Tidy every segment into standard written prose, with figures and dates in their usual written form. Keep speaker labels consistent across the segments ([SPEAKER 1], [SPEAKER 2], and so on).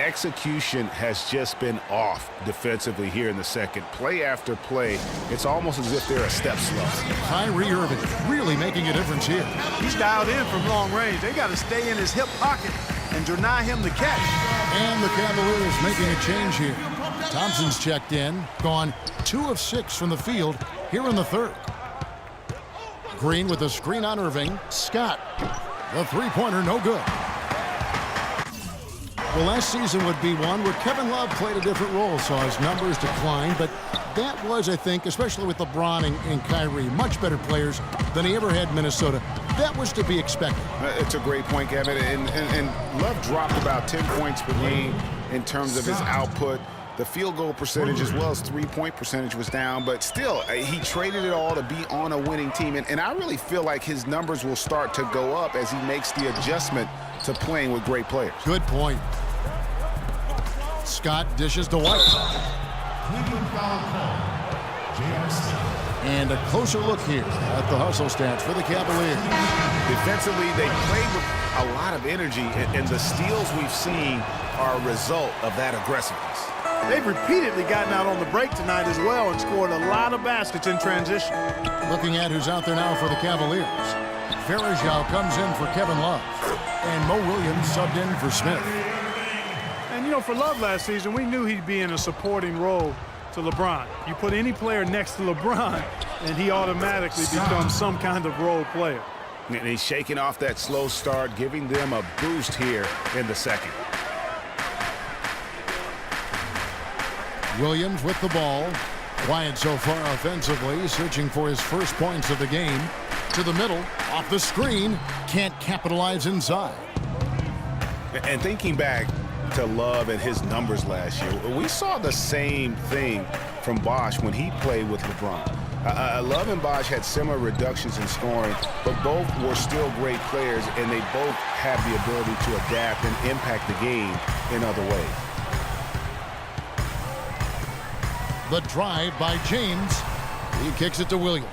[SPEAKER 1] execution has just been off defensively here in the second. Play after play, it's almost as if they're a step slow.
[SPEAKER 2] Kyrie Irving really making a difference here.
[SPEAKER 3] He's dialed in from long range. They got to stay in his hip pocket and deny him the catch.
[SPEAKER 2] And the Cavaliers making a change here. Thompson's checked in, gone 2 of 6 from the field here in the third. Green with a screen on Irving. Scott, the three-pointer, no good. Well, last season would be one where Kevin Love played a different role, saw his numbers decline, but that was, I think, especially with LeBron and Kyrie, much better players than he ever had in Minnesota. That was to be expected.
[SPEAKER 1] It's a great point, Kevin, and Love dropped about 10 points per game in terms of his output. The field goal percentage as well as three-point percentage was down, but still, he traded it all to be on a winning team. And I really feel like his numbers will start to go up as he makes the adjustment to playing with great players.
[SPEAKER 2] Good point. Scott dishes to White. And a closer look here at the hustle stats for the Cavaliers.
[SPEAKER 1] Defensively, they played with a lot of energy, and the steals we've seen are a result of that aggressiveness.
[SPEAKER 3] They've repeatedly gotten out on the break tonight as well and scored a lot of baskets in transition.
[SPEAKER 2] Looking at who's out there now for the Cavaliers. Varejao comes in for Kevin Love. And Mo Williams subbed in for Smith.
[SPEAKER 3] And, you know, for Love last season, we knew he'd be in a supporting role to LeBron. You put any player next to LeBron, and he automatically becomes some kind of role player.
[SPEAKER 1] And he's shaking off that slow start, giving them a boost here in the second.
[SPEAKER 2] Williams with the ball. Quiet so far offensively, searching for his first points of the game. To the middle, off the screen, can't capitalize inside.
[SPEAKER 1] And thinking back to Love and his numbers last year, we saw the same thing from Bosh when he played with LeBron. Love and Bosh had similar reductions in scoring, but both were still great players, and they both had the ability to adapt and impact the game in other ways.
[SPEAKER 2] The drive by James. He kicks it to Williams.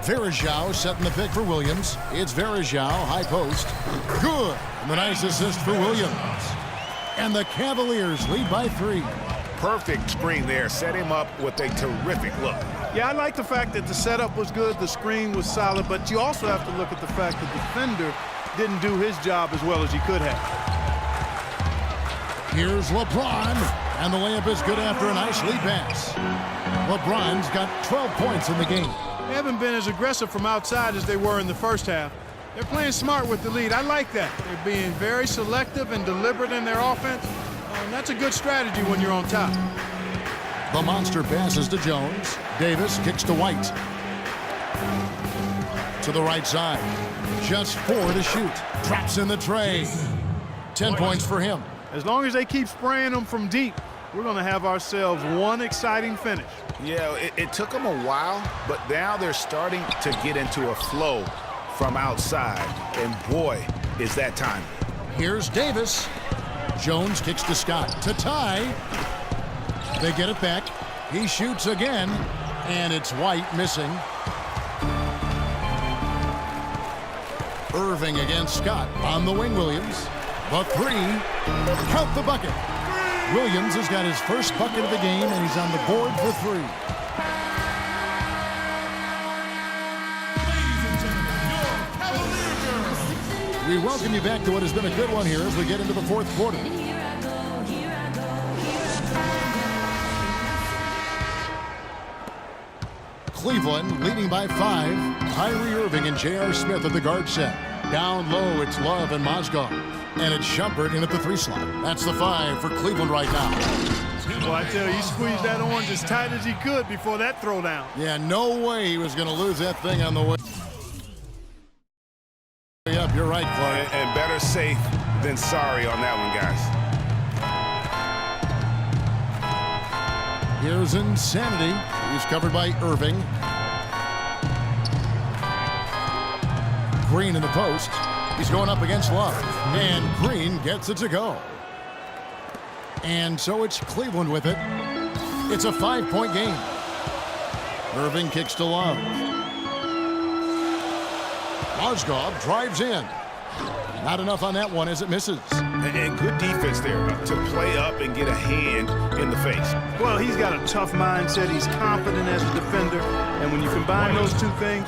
[SPEAKER 2] Varejao setting the pick for Williams. It's Varejao, high post. Good. And the nice assist for Williams. And the Cavaliers lead by 3.
[SPEAKER 1] Perfect screen there. Set him up with a terrific look.
[SPEAKER 3] Yeah, I like the fact that the setup was good, the screen was solid, but you also have to look at the fact that the defender didn't do his job as well as he could have.
[SPEAKER 2] Here's LeBron. And the layup is good after a nice lead pass. LeBron's got 12 points in the game.
[SPEAKER 3] They haven't been as aggressive from outside as they were in the first half. They're playing smart with the lead. I like that. They're being very selective and deliberate in their offense. And that's a good strategy when you're on top.
[SPEAKER 2] The monster passes to Jones. Davis kicks to White. To the right side. Just 4 to shoot. Drops in the tray. 10 points for him.
[SPEAKER 3] As long as they keep spraying them from deep, we're going to have ourselves one exciting finish.
[SPEAKER 1] Yeah, it took them a while, but now they're starting to get into a flow from outside. And boy, is that time.
[SPEAKER 2] Here's Davis. Jones kicks to Scott to tie. They get it back. He shoots again, and it's White missing. Irving against Scott on the wing. Williams. The 3. Count the bucket. Williams has got his first bucket of the game, and he's on the board for 3. We welcome you back to what has been a good one here as we get into the fourth quarter. Cleveland leading by 5. Kyrie Irving and J.R. Smith at the guard set. Down low, it's Love and Mozgov. And it's Shumpert in at the 3 slot. That's the 5 for Cleveland right now.
[SPEAKER 3] Well, I tell you, he squeezed that orange as tight as he could before that throwdown.
[SPEAKER 2] Yeah, no way he was going to lose that thing on the way up. You're right, Clark.
[SPEAKER 1] And better safe than sorry on that one, guys.
[SPEAKER 2] Here's Insanity. He's covered by Irving. Green in the post. He's going up against Love. And Green gets it to go. And so it's Cleveland with it. It's a 5-point game. Irving kicks to Love. Mozgov drives in. Not enough on that one as it misses.
[SPEAKER 1] And good defense there to play up and get a hand in the face.
[SPEAKER 3] Well, he's got a tough mindset. He's confident as a defender. And when you combine those two things,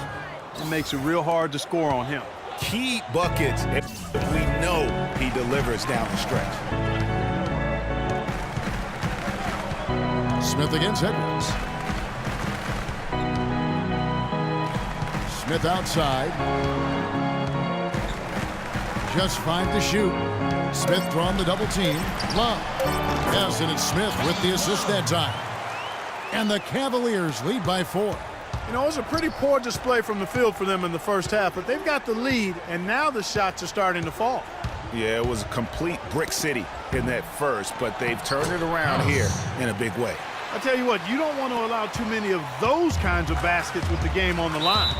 [SPEAKER 3] it makes it real hard to score on him.
[SPEAKER 1] Key buckets, and we know he delivers down the stretch.
[SPEAKER 2] Smith against Edwards. Smith outside. Just 5 to shoot. Smith drawn the double team. Love. Yes, and it's Smith with the assist that time. And the Cavaliers lead by 4.
[SPEAKER 3] You know, it was a pretty poor display from the field for them in the first half, but they've got the lead, and now the shots are starting to fall.
[SPEAKER 1] Yeah, it was a complete brick city in that first, but they've turned it around here in a big way.
[SPEAKER 3] I tell you what, you don't want to allow too many of those kinds of baskets with the game on the line.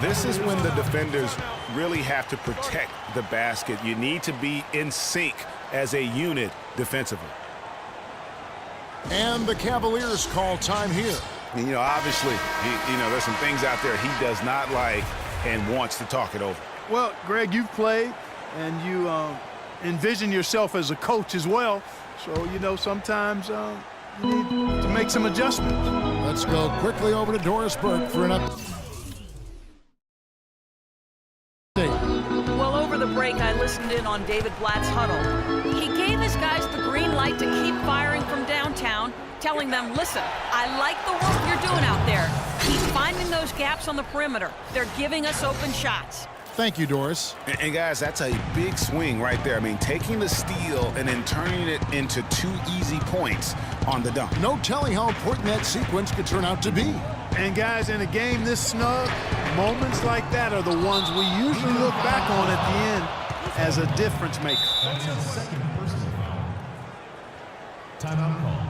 [SPEAKER 1] This is when the defenders really have to protect the basket. You need to be in sync as a unit defensively.
[SPEAKER 2] And the Cavaliers call time here.
[SPEAKER 1] And, you know, obviously, there's some things out there he does not like and wants to talk it over.
[SPEAKER 3] Well, Greg, you've played, and you envision yourself as a coach as well. So, you know, sometimes you need to make some adjustments.
[SPEAKER 2] Let's go quickly over to Doris Burke for an update.
[SPEAKER 4] Well, over the break, I listened in on David Blatt's huddle. He gave his guys the green light to keep firing from downtown, telling them, listen, I like the work you're doing out there. Keep finding those gaps on the perimeter. They're giving us open shots.
[SPEAKER 2] Thank you, Doris.
[SPEAKER 1] And guys, that's a big swing right there. I mean, taking the steal and then turning it into 2 easy points on the dunk.
[SPEAKER 2] No telling how important that sequence could turn out to be.
[SPEAKER 3] And guys, in a game this snug, moments like that are the ones we usually look back on at the end as a difference maker.
[SPEAKER 5] That's a second personal foul. Timeout call.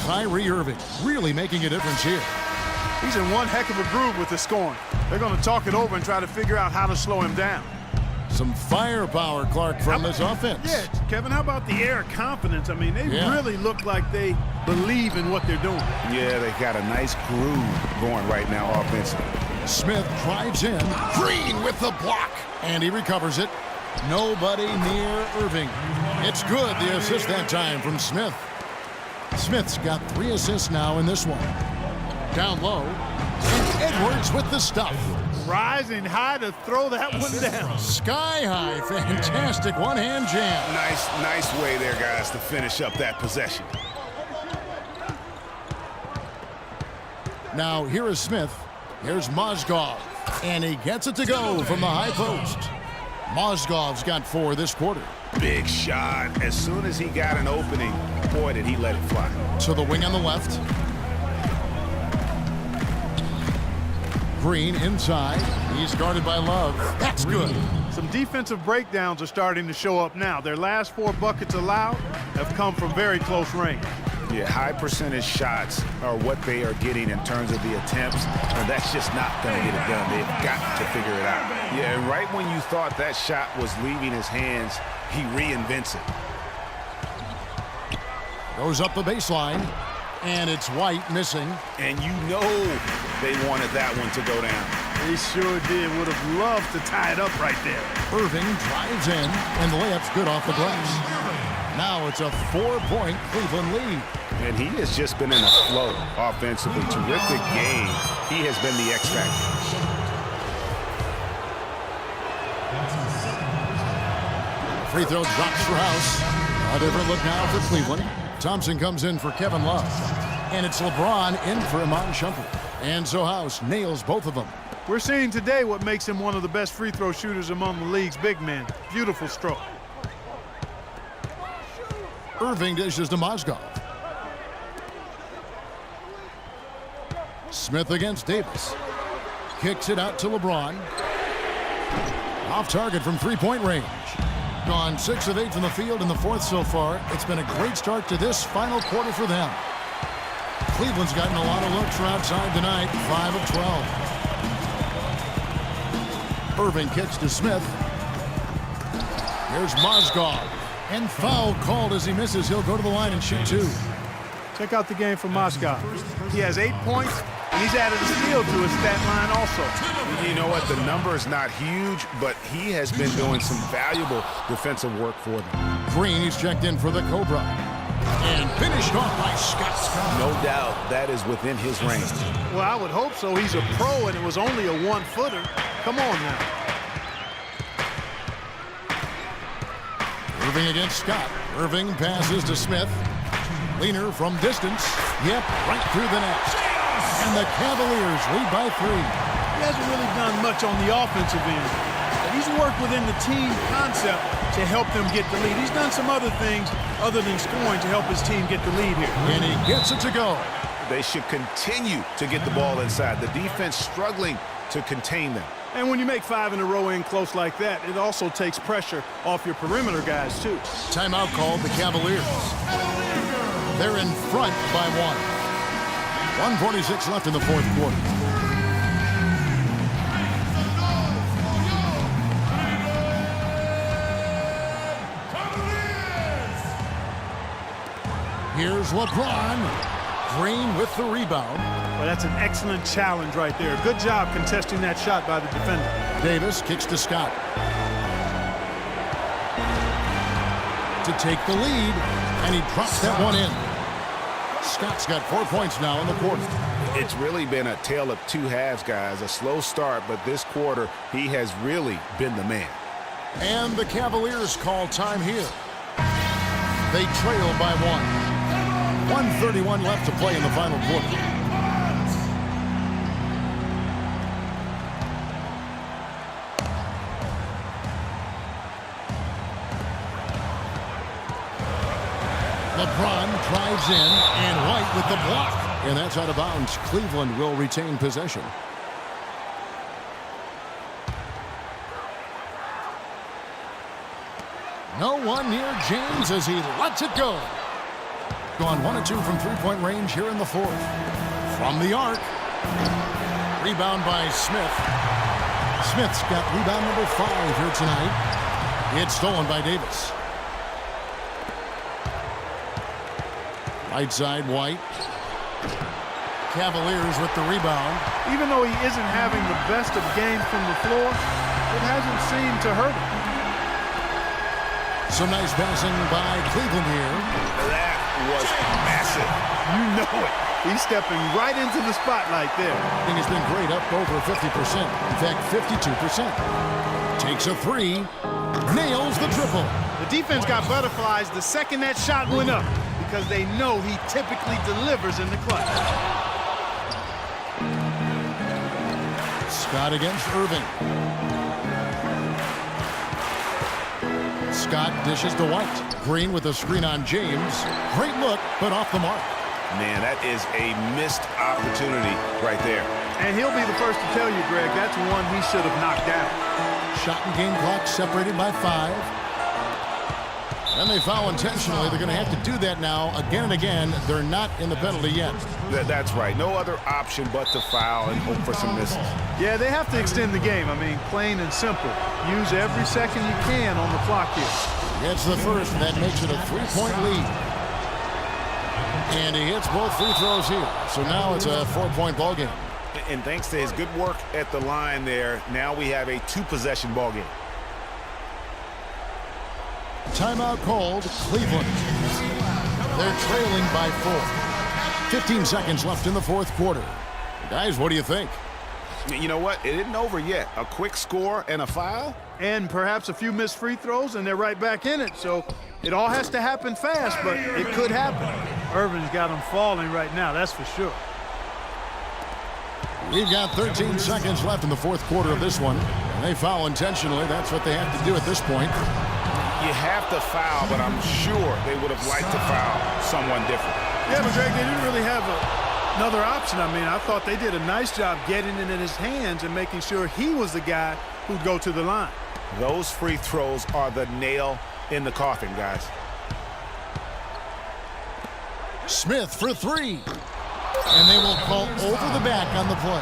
[SPEAKER 2] Kyrie Irving really making a difference here.
[SPEAKER 3] He's in one heck of a groove with the scoring. They're going to talk it over and try to figure out how to slow him down.
[SPEAKER 2] Some firepower, Clark, from this offense.
[SPEAKER 3] Yeah, Kevin, how about the air of confidence? I mean, they really look like they believe in what they're doing.
[SPEAKER 1] Yeah, they got a nice groove going right now offensively.
[SPEAKER 2] Smith drives in. Green with the block. And he recovers it. Nobody near Irving. It's good, the assist that time from Smith. Smith's got 3 assists now in this one. Down low. And Edwards with the stuff.
[SPEAKER 3] Rising high to throw that one down.
[SPEAKER 2] Sky high. Fantastic one-hand jam.
[SPEAKER 1] Nice way there, guys, to finish up that possession.
[SPEAKER 2] Now, here is Smith. Here's Mozgov. And he gets it to go from the high post. Mozgov's got 4 this quarter.
[SPEAKER 1] Big shot. As soon as he got an opening, boy, did he let it fly.
[SPEAKER 2] To the wing on the left. Green inside. He's guarded by Love. That's good.
[SPEAKER 3] Some defensive breakdowns are starting to show up now. Their last 4 buckets allowed have come from very close range.
[SPEAKER 1] Yeah, high percentage shots are what they are getting in terms of the attempts, and that's just not going to get it done. They've got to figure it out. Yeah, and right when you thought that shot was leaving his hands, he reinvents it.
[SPEAKER 2] Goes up the baseline, and it's White missing.
[SPEAKER 1] And you know they wanted that one to go down.
[SPEAKER 3] They sure did. Would have loved to tie it up right there.
[SPEAKER 2] Irving drives in, and the layup's good off the glass. Now it's a 4-point Cleveland lead.
[SPEAKER 1] And he has just been in a flow offensively. Terrific game. He has been the X factor.
[SPEAKER 2] Free throw drops for House. A different look now for Cleveland. Thompson comes in for Kevin Love. And it's LeBron in for Iman Shumpert. And so House nails both of them.
[SPEAKER 3] We're seeing today what makes him one of the best free throw shooters among the league's big men. Beautiful stroke.
[SPEAKER 2] Irving dishes to Mozgov. Smith against Davis. Kicks it out to LeBron. Off target from 3-point range. Gone 6 of 8 from the field in the 4th so far. It's been a great start to this final quarter for them. Cleveland's gotten a lot of looks from outside tonight. 5 of 12. Irving kicks to Smith. Here's Mozgov. And foul called as he misses. He'll go to the line and shoot 2.
[SPEAKER 3] Check out the game from Mozgov. He has 8 points, and he's added a steal to his stat line also.
[SPEAKER 1] You know what? The number is not huge, but he has been doing some valuable defensive work for them.
[SPEAKER 2] Green is checked in for the Cobra. And finished off by Scott.
[SPEAKER 1] No doubt that is within his range.
[SPEAKER 3] Well, I would hope so. He's a pro, and it was only a one-footer. Come on now.
[SPEAKER 2] Irving against Scott. Irving passes to Smith. Leaner from distance. Yep, right through the net. And the Cavaliers lead by 3.
[SPEAKER 3] He hasn't really done much on the offensive end. But he's worked within the team concept to help them get the lead. He's done some other things other than scoring to help his team get the lead here.
[SPEAKER 2] And he gets it to go.
[SPEAKER 1] They should continue to get the ball inside. The defense struggling to contain them.
[SPEAKER 3] And when you make 5 in a row in close like that, it also takes pressure off your perimeter guys, too.
[SPEAKER 2] Timeout called the Cavaliers. They're in front by 1. 1:46 left in the fourth quarter. Here's LeBron. Green with the rebound.
[SPEAKER 3] Well, that's an excellent challenge right there. Good job contesting that shot by the defender.
[SPEAKER 2] Davis kicks to Scott. To take the lead, and he drops that one in. Scott's got 4 points now in the quarter.
[SPEAKER 1] It's really been a tale of two halves, guys. A slow start, but this quarter, he has really been the man.
[SPEAKER 2] And the Cavaliers call time here. They trail by 1. 1:31 left to play in the final quarter. LeBron drives in, and White with the block. And that's out of bounds. Cleveland will retain possession. No one near James as he lets it go. Gone 1 of 2 from three-point range here in the fourth. From the arc. Rebound by Smith. Smith's got rebound number 5 here tonight. It's stolen by Davis. Right side, White. Cavaliers with the rebound.
[SPEAKER 3] Even though he isn't having the best of games from the floor, it hasn't seemed to hurt him.
[SPEAKER 2] Some nice passing by Cleveland here.
[SPEAKER 1] That was massive.
[SPEAKER 3] You know it. He's stepping right into the spotlight there.
[SPEAKER 2] I think he's been great, up over 50%. In fact, 52%. Takes a 3. Nails the triple.
[SPEAKER 3] The defense got butterflies the second that shot went up because they know he typically delivers in the clutch.
[SPEAKER 2] Scott against Irving. Scott dishes to White. Green with a screen on James. Great look, but off the mark.
[SPEAKER 1] Man, that is a missed opportunity right there.
[SPEAKER 3] And he'll be the first to tell you, Greg, that's one he should have knocked down.
[SPEAKER 2] Shot and game clock separated by 5. And they foul intentionally. They're going to have to do that now again and again. They're not in the penalty yet.
[SPEAKER 1] That's right. No other option but to foul and hope for some misses.
[SPEAKER 3] Yeah, they have to extend the game. I mean, plain and simple. Use every second you can on the clock here.
[SPEAKER 2] Gets the first, and that makes it a 3-point lead. And he hits both free throws here. So now it's a 4-point ball game.
[SPEAKER 1] And thanks to his good work at the line there, now we have a 2-possession ball game.
[SPEAKER 2] Timeout called, Cleveland. They're trailing by 4. 15 seconds left in the fourth quarter. Guys, what do you think?
[SPEAKER 1] You know what? It isn't over yet. A quick score and a foul?
[SPEAKER 3] And perhaps a few missed free throws, and they're right back in it. So it all has to happen fast, but it could happen. Irvin's got them falling right now, that's for sure.
[SPEAKER 2] We've got 13 seconds left in the fourth quarter of this one. And they foul intentionally. That's what they have to do at this point.
[SPEAKER 1] You have to foul, but I'm sure they would have liked to foul someone different.
[SPEAKER 3] Yeah, but Greg, they didn't really have another option. I mean, I thought they did a nice job getting it in his hands and making sure he was the guy who'd go to the line.
[SPEAKER 1] Those free throws are the nail in the coffin, guys.
[SPEAKER 2] Smith for 3. And they will call over the back on the play.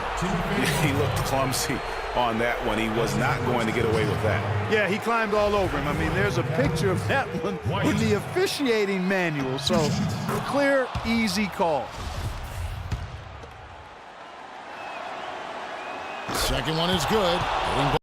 [SPEAKER 1] He looked clumsy on that one. He was not going to get away with that.
[SPEAKER 3] Yeah, he climbed all over him. I mean, there's a picture of that one in the officiating manual. So, clear, easy call.
[SPEAKER 2] Second one is good.